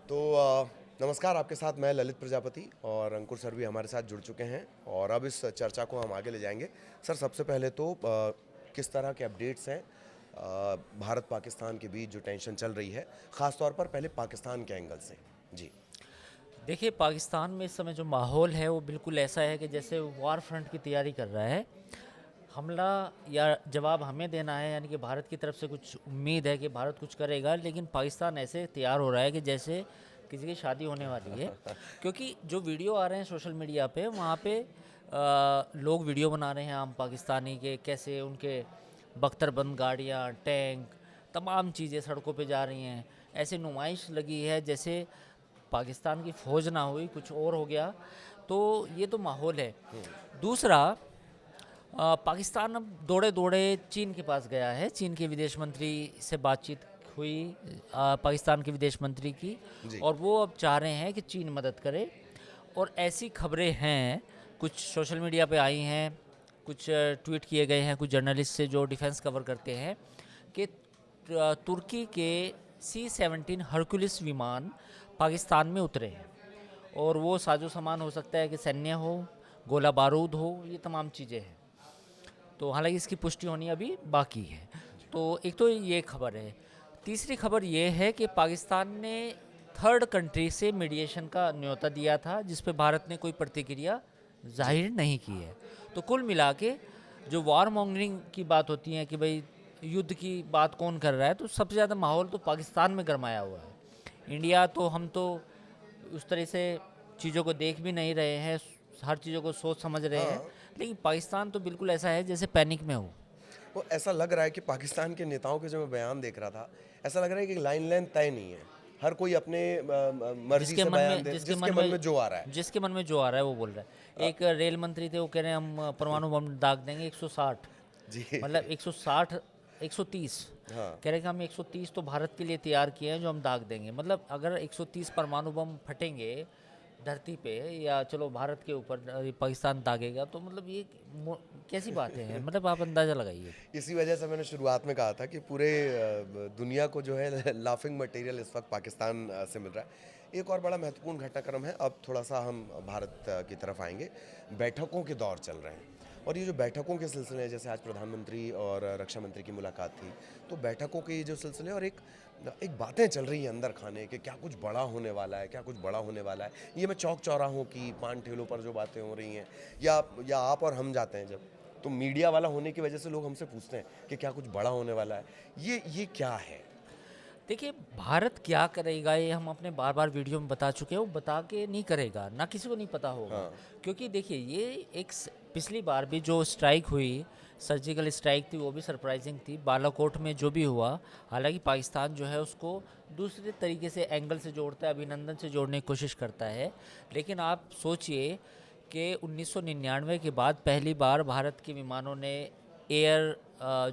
तो नमस्कार, आपके साथ मैं ललित प्रजापति और अंकुर सर भी हमारे साथ जुड़ चुके हैं और अब इस चर्चा को हम आगे ले जाएंगे। सर, सबसे पहले तो किस तरह के अपडेट्स हैं भारत पाकिस्तान के बीच जो टेंशन चल रही है, ख़ास तौर पर पहले पाकिस्तान के एंगल से? जी। देखिए, पाकिस्तान में इस समय जो माहौल है वो बिल्कुल ऐसा है कि जैसे वार फ्रंट की तैयारी कर रहा है। हमला या जवाब हमें देना है, यानी कि भारत की तरफ से कुछ उम्मीद है कि भारत कुछ करेगा, लेकिन पाकिस्तान ऐसे तैयार हो रहा है कि जैसे किसी की शादी होने वाली है। क्योंकि जो वीडियो आ रहे हैं सोशल मीडिया पे, वहाँ पे लोग वीडियो बना रहे हैं आम पाकिस्तानी के, कैसे उनके बख्तरबंद गाड़ियाँ, टैंक, तमाम चीज़ें सड़कों पे जा रही हैं। ऐसे नुमाइश लगी है जैसे पाकिस्तान की फ़ौज ना हुई, कुछ और हो गया। तो ये तो माहौल है। दूसरा, पाकिस्तान अब दौड़े दौड़े चीन के पास गया है। चीन के विदेश मंत्री से बातचीत हुई पाकिस्तान के विदेश मंत्री की, जी। और वो अब चाह रहे हैं कि चीन मदद करे। और ऐसी खबरें हैं, कुछ सोशल मीडिया पे आई हैं, कुछ ट्वीट किए गए हैं कुछ जर्नलिस्ट से जो डिफेंस कवर करते हैं, कि तुर्की के C-17 हरकुलिस विमान पाकिस्तान में उतरे हैं। और वो साजो सामान हो सकता है कि सैन्य हो, गोला बारूद हो, ये तमाम चीज़ें हैं। तो हालांकि इसकी पुष्टि होनी अभी बाकी है। तो एक तो ये खबर है। तीसरी खबर ये है कि पाकिस्तान ने थर्ड कंट्री से मीडिएशन का न्योता दिया था, जिस पे भारत ने कोई प्रतिक्रिया जी। जाहिर नहीं की है। तो कुल मिला के जो वार मॉन्गरिंग की बात होती है कि भाई युद्ध की बात कौन कर रहा है, तो सबसे ज़्यादा माहौल तो पाकिस्तान में गरमाया हुआ है। इंडिया तो हम तो उस तरह से चीज़ों को देख भी नहीं रहे हैं, हर चीज़ों को सोच समझ रहे हैं। हाँ, लेकिन पाकिस्तान तो बिल्कुल ऐसा है जैसे पैनिक में हो। वो ऐसा लग रहा है कि पाकिस्तान के नेताओं के जो मैं बयान देख रहा था, ऐसा लग रहा है कि लाइन लेंथ तय नहीं है। हर कोई अपने मर्जी जिसके से मन बयान में दे, जिसके जिसके मन मन में में जो आ रहा है। जिसके मन में जो आ रहा है वो बोल रहा है। एक रेल मंत्री थे, वो कह रहे हैं हम परमाणु बम दाग देंगे 160, जी। मतलब 160, 130। हाँ। कह रहे हैं कि हम 130 तो भारत के लिए तैयार किए हैं जो हम दाग देंगे। मतलब अगर 130 परमाणु बम फटेंगे धरती पे, या चलो भारत के ऊपर पाकिस्तान दागेगा, तो मतलब ये कैसी बातें हैं, मतलब आप अंदाज़ा लगाइए। इसी वजह से मैंने शुरुआत में कहा था कि पूरे दुनिया को जो है लाफिंग मटेरियल इस वक्त पाकिस्तान से मिल रहा है। एक और बड़ा महत्वपूर्ण घटनाक्रम है, अब थोड़ा सा हम भारत की तरफ आएंगे। बैठकों के दौर चल रहे हैं और ये जो बैठकों के सिलसिले हैं, जैसे आज प्रधानमंत्री और रक्षा मंत्री की मुलाकात थी, तो बैठकों के ये जो सिलसिले और एक एक बातें चल रही हैं अंदर खाने कि क्या कुछ बड़ा होने वाला है, क्या कुछ बड़ा होने वाला है। ये मैं चौक चौराहों की, पान ठेलों पर जो बातें हो रही हैं, या आप और हम जाते हैं जब, तो मीडिया वाला होने की वजह से लोग हमसे पूछते हैं कि क्या कुछ बड़ा होने वाला है। ये क्या है? देखिए, भारत क्या करेगा ये हम अपने बार बार वीडियो में बता चुके हैं। वो बता के नहीं करेगा, ना किसी को नहीं पता होगा। हाँ। क्योंकि देखिए, ये एक पिछली बार भी जो स्ट्राइक हुई, सर्जिकल स्ट्राइक थी, वो भी सरप्राइजिंग थी। बालाकोट में जो भी हुआ, हालांकि पाकिस्तान जो है उसको दूसरे तरीके से, एंगल से जोड़ता है, अभिनंदन से जोड़ने की कोशिश करता है। लेकिन आप सोचिए कि 1999 के बाद पहली बार भारत के विमानों ने एयर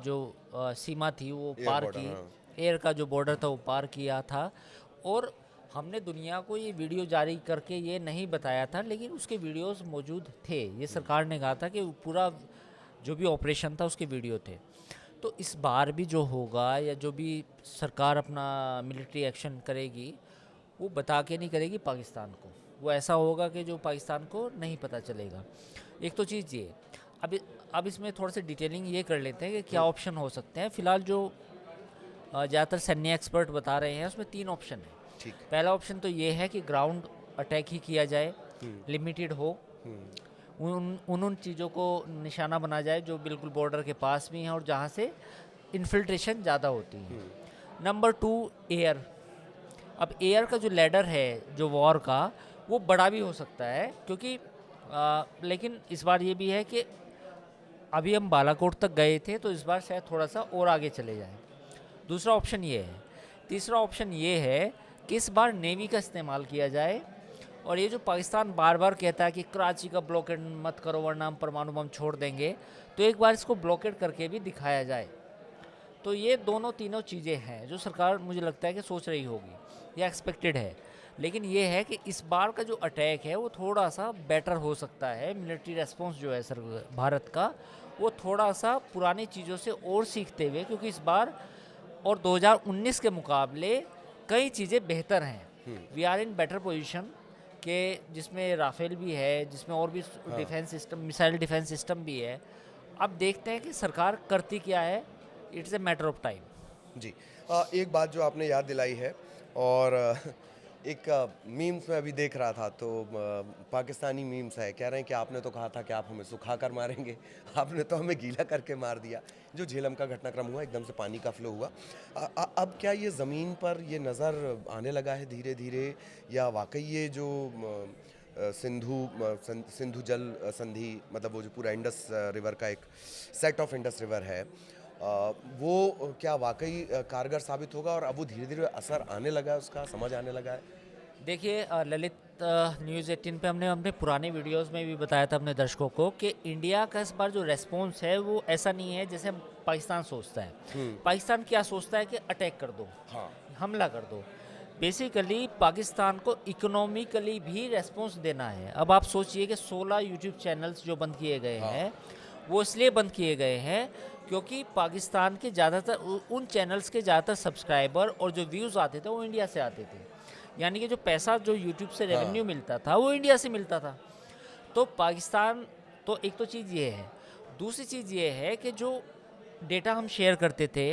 जो सीमा थी वो एयर पार बॉर्डर, की। हाँ। एयर का जो बॉर्डर था वो पार किया था। और हमने दुनिया को ये वीडियो जारी करके ये नहीं बताया था, लेकिन उसके वीडियोस मौजूद थे। ये सरकार ने कहा था कि पूरा जो भी ऑपरेशन था उसके वीडियो थे। तो इस बार भी जो होगा, या जो भी सरकार अपना मिलिट्री एक्शन करेगी, वो बता के नहीं करेगी पाकिस्तान को। वो ऐसा होगा कि जो पाकिस्तान को नहीं पता चलेगा। एक तो चीज़ ये। अब अब इसमें थोड़ा सा डिटेलिंग ये कर लेते हैं कि क्या ऑप्शन हो सकते हैं। फ़िलहाल जो ज़्यादातर सैन्य एक्सपर्ट बता रहे हैं, उसमें 3 ऑप्शन है। ठीक। पहला ऑप्शन तो ये है कि ग्राउंड अटैक ही किया जाए, लिमिटेड हो, उन चीज़ों को निशाना बना जाए जो बिल्कुल बॉर्डर के पास भी हैं और जहाँ से इन्फिल्ट्रेशन ज़्यादा होती है। Number 2, air. अब एयर का जो लैडर है जो वॉर का, वो बड़ा भी हो सकता है, क्योंकि लेकिन इस बार ये भी है कि अभी हम बालाकोट तक गए थे, तो इस बार शायद थोड़ा सा और आगे चले जाएं। दूसरा ऑप्शन ये है। तीसरा ऑप्शन ये है कि इस बार नेवी का इस्तेमाल किया जाए। और ये जो पाकिस्तान बार बार कहता है कि कराची का ब्लॉकेड मत करो वरना हम परमाणु बम छोड़ देंगे, तो एक बार इसको ब्लॉकेड करके भी दिखाया जाए। तो ये दोनों तीनों चीज़ें हैं जो सरकार, मुझे लगता है कि सोच रही होगी या एक्सपेक्टेड है। लेकिन ये है कि इस बार का जो अटैक है वो थोड़ा सा बेटर हो सकता है। मिलिट्री रेस्पॉन्स जो है सर भारत का, वो थोड़ा सा पुरानी चीज़ों से और सीखते हुए, क्योंकि इस बार और 2019 के मुकाबले कई चीज़ें बेहतर हैं। We are in better position कि जिसमें राफेल भी है, जिसमें और भी defence system, missile defence system भी है। अब देखते हैं कि सरकार करती क्या है, it's a matter of time. जी। एक बात जो आपने याद दिलाई है, और एक मीम्स में अभी देख रहा था, तो पाकिस्तानी मीम्स है, कह रहे हैं कि आपने तो कहा था कि आप हमें सुखा कर मारेंगे, आपने तो हमें गीला करके मार दिया। जो झेलम का घटनाक्रम हुआ, एकदम से पानी का फ्लो हुआ। अब क्या ये ज़मीन पर ये नज़र आने लगा है धीरे धीरे, या वाकई ये जो सिंधु जल संधि, मतलब वो जो पूरा इंडस रिवर का एक सेट ऑफ इंडस रिवर है, वो क्या वाकई कारगर साबित होगा, और अब वो धीरे धीरे असर आने लगा है, उसका समझ आने लगा है? देखिए ललित, न्यूज़ 18 पे हमने अपने पुराने वीडियोस में भी बताया था अपने दर्शकों को कि इंडिया का इस बार जो रेस्पॉन्स है वो ऐसा नहीं है जैसे पाकिस्तान सोचता है। पाकिस्तान क्या सोचता है कि अटैक कर दो, हाँ। हमला कर दो। बेसिकली पाकिस्तान को इकोनॉमिकली भी रेस्पॉन्स देना है। अब आप सोचिए कि 16 यूट्यूब चैनल्स जो बंद किए गए हैं, वो इसलिए बंद किए गए हैं क्योंकि पाकिस्तान के ज़्यादातर उन चैनल्स के ज़्यादातर सब्सक्राइबर और जो व्यूज़ आते थे वो इंडिया से आते थे। यानी कि जो पैसा जो यूट्यूब से रेवेन्यू मिलता था वो इंडिया से मिलता था। तो पाकिस्तान, तो एक तो चीज़ ये है। दूसरी चीज़ ये है कि जो डेटा हम शेयर करते थे,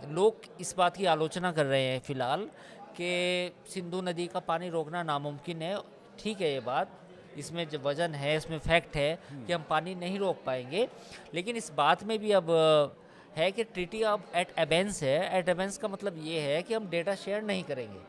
लोग इस बात की आलोचना कर रहे हैं फ़िलहाल कि सिंधु नदी का पानी रोकना नामुमकिन है। ठीक है, ये बात, इसमें जो वजन है, इसमें फैक्ट है कि हम पानी नहीं रोक पाएंगे। लेकिन इस बात में भी अब है कि ट्रीटी अब एट एबेंस है। एट एबेंस का मतलब ये है कि हम डेटा शेयर नहीं करेंगे।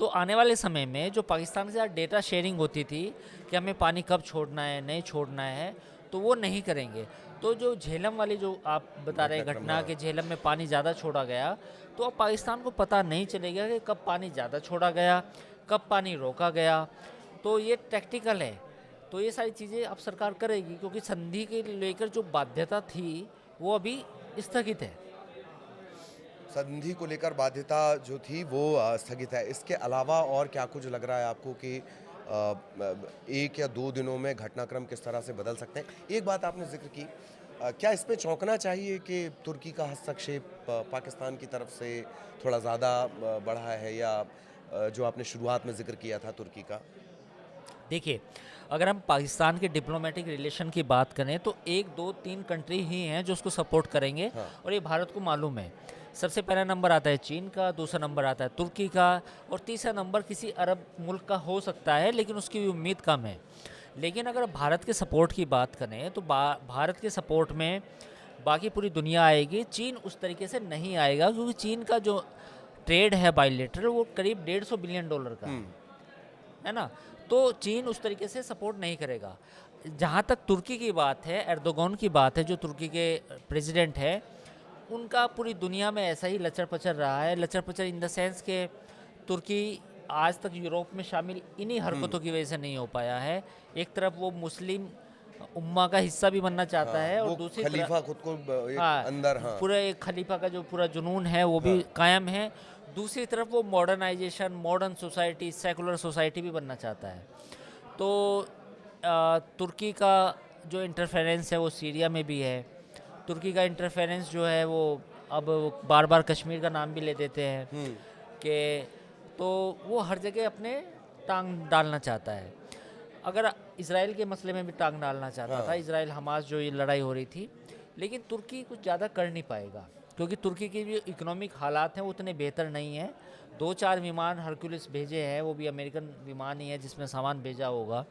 तो आने वाले समय में जो पाकिस्तान के साथ डेटा शेयरिंग होती थी कि हमें पानी कब छोड़ना है, नहीं छोड़ना है, तो वो नहीं करेंगे। तो जो झेलम वाली जो आप बता रहे हैं घटना कि झेलम में पानी ज़्यादा छोड़ा गया, तो अब पाकिस्तान को पता नहीं चलेगा कि कब पानी ज़्यादा छोड़ा गया, कब पानी रोका गया। तो ये टैक्टिकल है। तो ये सारी चीज़ें अब सरकार करेगी क्योंकि संधि के लेकर जो बाध्यता थी वो अभी स्थगित है। संधि को लेकर बाध्यता जो थी वो स्थगित है। इसके अलावा और क्या कुछ लग रहा है आपको कि एक या दो दिनों में घटनाक्रम किस तरह से बदल सकते हैं? एक बात आपने जिक्र की, क्या इस पे चौंकना चाहिए कि तुर्की का हस्तक्षेप पाकिस्तान की तरफ से थोड़ा ज़्यादा बढ़ा है, या जो आपने शुरुआत में जिक्र किया था तुर्की का? देखिए, अगर हम पाकिस्तान के डिप्लोमेटिक रिलेशन की बात करें तो 1, 2, 3 कंट्री ही हैं जो उसको सपोर्ट करेंगे। हाँ। और ये भारत को मालूम है। सबसे पहला नंबर आता है चीन का, दूसरा नंबर आता है तुर्की का, और तीसरा नंबर किसी अरब मुल्क का हो सकता है, लेकिन उसकी भी उम्मीद कम है। लेकिन अगर भारत के सपोर्ट की बात करें तो भारत के सपोर्ट में बाकी पूरी दुनिया आएगी। चीन उस तरीके से नहीं आएगा क्योंकि चीन का जो ट्रेड है बायलेटरल वो करीब $150 बिलियन का है ना। तो चीन उस तरीके से सपोर्ट नहीं करेगा। जहाँ तक तुर्की की बात है, एर्दोगन की बात है, जो तुर्की के प्रेसिडेंट है, उनका पूरी दुनिया में ऐसा ही लचर पचर रहा है। लचर पचर इन द सेंस के तुर्की आज तक यूरोप में शामिल इन्हीं हरकतों की वजह से नहीं हो पाया है। एक तरफ वो मुस्लिम उम्मा का हिस्सा भी बनना चाहता है, और वो दूसरी खलीफा खुद को एक हाँ, अंदर, हाँ। पूरा एक खलीफा का जो पूरा जुनून है वो भी कायम है। दूसरी तरफ वो modernisation, modern society, secular society भी बनना चाहता है। तो तुर्की का जो इंटरफेरेंस है वो सीरिया में भी है। तुर्की का इंटरफेरेंस जो है वो अब बार बार कश्मीर का नाम भी ले देते हैं कि, तो वो हर जगह अपने टांग डालना चाहता है। अगर इसराइल के मसले में भी टांग डालना चाहता था, इसराइल हमास जो ये लड़ाई हो रही थी, लेकिन तुर्की कुछ ज़्यादा कर नहीं पाएगा क्योंकि तुर्की के जो इकोनॉमिक हालात हैं वो उतने बेहतर नहीं हैं। 2-4 विमान हरक्यूलिस भेजे हैं, वो भी अमेरिकन विमान ही है जिसमें सामान भेजा होगा,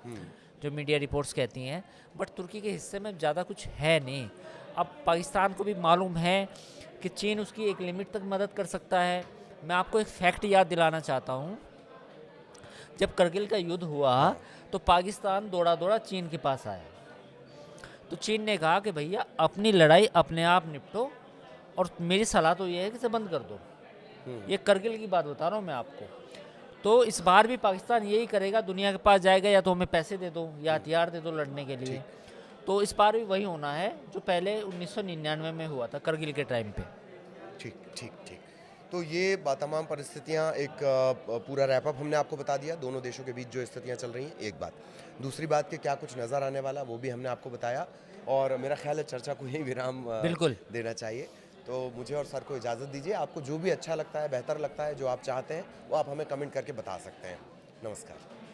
जो मीडिया रिपोर्ट्स कहती हैं। बट तुर्की के हिस्से में ज़्यादा कुछ है नहीं। अब पाकिस्तान को भी मालूम है कि चीन उसकी एक लिमिट तक मदद कर सकता है। मैं आपको एक फैक्ट याद दिलाना चाहता हूँ। जब करगिल का युद्ध हुआ तो पाकिस्तान दौड़ा दौड़ा चीन के पास आया। तो चीन ने कहा कि भैया अपनी लड़ाई अपने आप निपटो, और मेरी सलाह तो ये है कि इसे बंद कर दो। ये करगिल की बात बता रहा हूँ मैं आपको। तो इस बार भी पाकिस्तान यही करेगा, दुनिया के पास जाएगा, या तो हमें पैसे दे दो या हथियार दे दो लड़ने के लिए। तो इस बार भी वही होना है जो पहले 1999 में हुआ था करगिल के टाइम पे। ठीक ठीक ठीक। तो ये तमाम परिस्थितियाँ, एक पूरा रैपअप हमने आपको बता दिया, दोनों देशों के बीच जो स्थितियाँ चल रही हैं, एक बात। दूसरी बात कि क्या कुछ नज़र आने वाला वो भी हमने आपको बताया, और मेरा ख्याल है चर्चा को यही विराम बिल्कुल देना चाहिए। तो मुझे और सर को इजाज़त दीजिए। आपको जो भी अच्छा लगता है, बेहतर लगता है, जो आप चाहते हैं, वो आप हमें कमेंट करके बता सकते हैं। नमस्कार।